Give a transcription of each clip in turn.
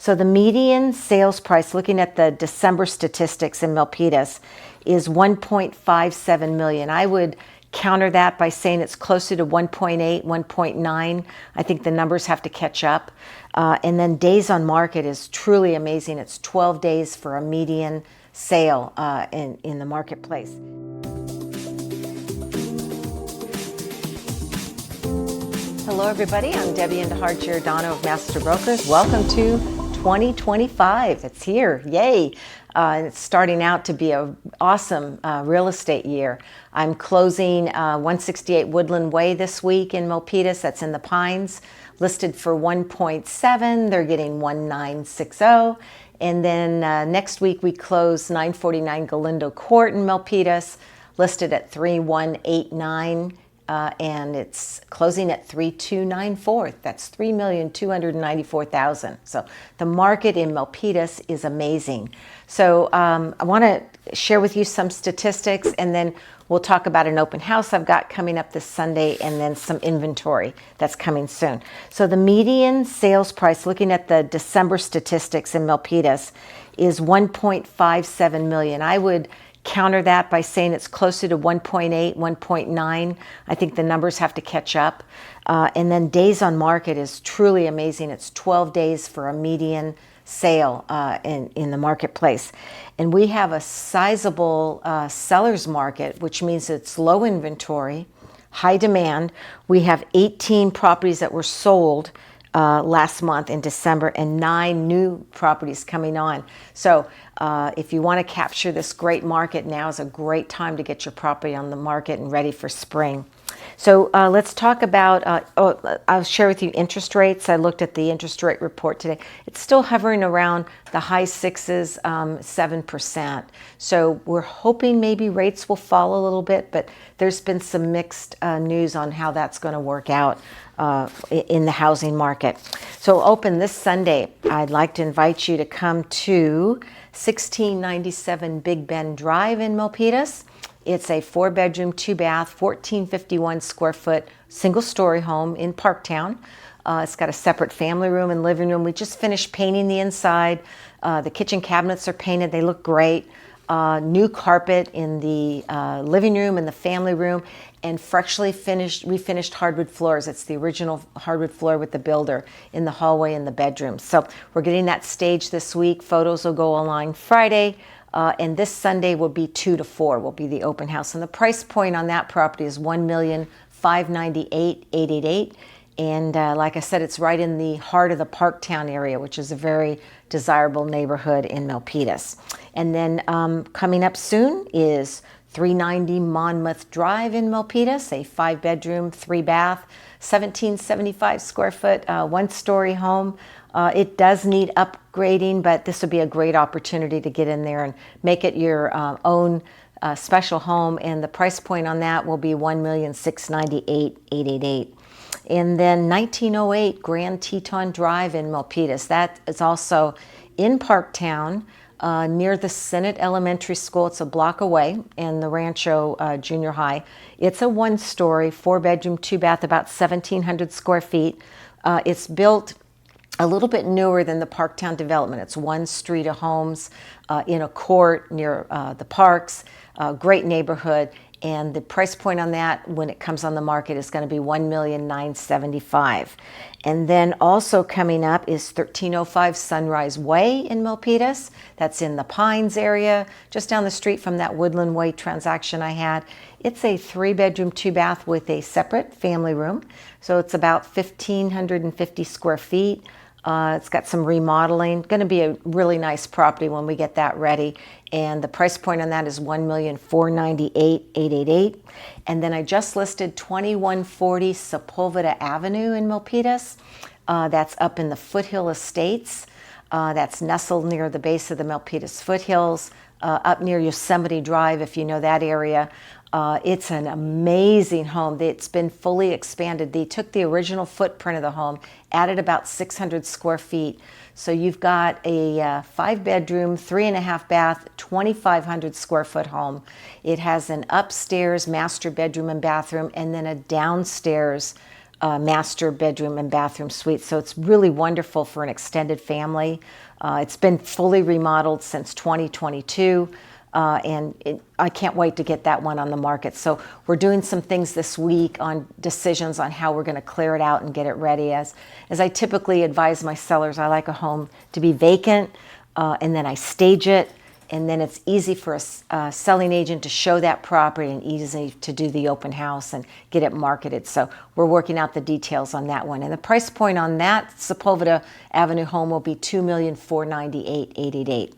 So the median sales price, looking at the December statistics in Milpitas, is 1.57 million. I would counter that by saying it's closer to 1.8, 1.9. I think the numbers have to catch up. And then days on market is truly amazing. It's 12 days for a median sale in the marketplace. Hello everybody, I'm Debbie Indihar, Giordano of Master Brokers. Welcome to 2025. It's here, yay. It's starting out to be an awesome real estate year. I'm closing 168 Woodland Way this week in Milpitas, that's in the Pines, listed for 1.7, they're getting 1960. And then next week we close 949 Galindo Court in Milpitas, listed at 3189. And it's closing at 3294. That's $3,294,000. So the market in Milpitas is amazing. So I want to share with you some statistics, and then we'll talk about an open house I've got coming up this Sunday, and then some inventory that's coming soon. So the median sales price, looking at the December statistics in Milpitas, is 1.57 million. I would counter that by saying it's closer to 1.8, 1.9. I think the numbers have to catch up. And then days on market is truly amazing. It's 12 days for a median sale in the marketplace. And we have a sizable seller's market, which means it's low inventory, high demand. We have 18 properties that were sold last month in December, and 9 new properties coming on. So if you want to capture this great market, now is a great time to get your property on the market and ready for spring. So let's talk about, I'll share with you interest rates. I looked at the interest rate report today. It's still hovering around the high 6s, 7%. So we're hoping maybe rates will fall a little bit, but there's been some mixed news on how that's going to work out in the housing market. So open this Sunday. I'd like to invite you to come to 1697 Big Bend Drive in Milpitas. It's a 4-bedroom, 2-bath, 1451 square foot, single-story home in Parktown. It's got a separate family room and living room. We just finished painting the inside. The kitchen cabinets are painted. They look great. New carpet in the living room and the family room, and freshly refinished hardwood floors. It's the original hardwood floor with the builder in the hallway and the bedrooms. So we're getting that staged this week. Photos will go online Friday. And this Sunday will be 2 to 4 will be the open house. And the price point on that property is $1,598,888. And like I said, it's right in the heart of the Parktown area, which is a very desirable neighborhood in Milpitas. And then coming up soon is 390 Monmouth Drive in Milpitas, a 5-bedroom, 3-bath, 1775 square foot, 1-story home. It does need upgrading, but this would be a great opportunity to get in there and make it your own special home. And the price point on that will be $1,698,888. And then 1908 Grand Teton Drive in Milpitas. That is also in Parktown, near the Senate Elementary School. It's a block away, and the Rancho Junior High. It's a 1-story, 4-bedroom, 2-bath, about 1,700 square feet. It's built a little bit newer than the Parktown development. It's one street of homes in a court near the parks, great neighborhood. And the price point on that when it comes on the market is going to be $1,975,000. And then also coming up is 1305 Sunrise Way in Milpitas. That's in the Pines area, just down the street from that Woodland Way transaction I had. It's a 3-bedroom, 2-bath with a separate family room. So it's about 1,550 square feet. It's got some remodeling. Going to be a really nice property when we get that ready. And the price point on that is $1,498,888. And then I just listed 2140 Sepulveda Avenue in Milpitas. That's up in the Foothill Estates. That's nestled near the base of the Milpitas foothills, up near Yosemite Drive, if you know that area. It's an amazing home. It's been fully expanded. They took the original footprint of the home, added about 600 square feet. So you've got a 5-bedroom, 3.5-bath, 2,500 square foot home. It has an upstairs master bedroom and bathroom, and then a downstairs master bedroom and bathroom suite. So it's really wonderful for an extended family. It's been fully remodeled since 2022. I can't wait to get that one on the market. So we're doing some things this week on decisions on how we're going to clear it out and get it ready. As I typically advise my sellers, I like a home to be vacant, and then I stage it, and then it's easy for a selling agent to show that property and easy to do the open house and get it marketed. So we're working out the details on that one. And the price point on that Sepulveda Avenue home will be $2,498,888.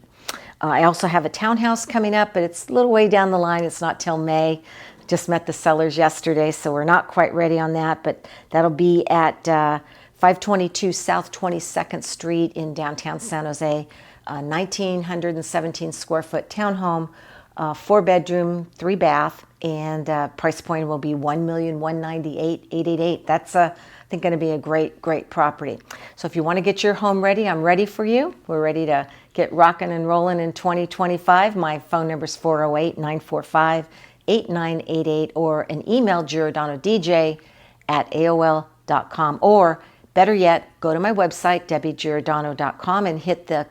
I also have a townhouse coming up, but it's a little way down the line. It's not till May. Just met the sellers yesterday, so we're not quite ready on that, but that'll be at 522 South 22nd Street in downtown San Jose, 1,917 square foot townhome, 4-bedroom, 3-bath, and price point will be $1,198,888. That's I think going to be a great property. So if you want to get your home ready, I'm ready for you. We're ready to get rocking and rolling in 2025. My phone number is 408-945-8988, or an email, giordanodj@aol.com, or better yet, go to my website, debbiegiordano.com, and hit the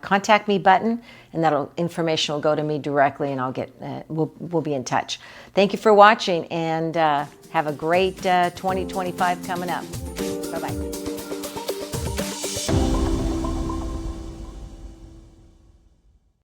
contact me button, and that information will go to me directly, and I'll get we'll be in touch. Thank you for watching, and have a great 2025 coming up.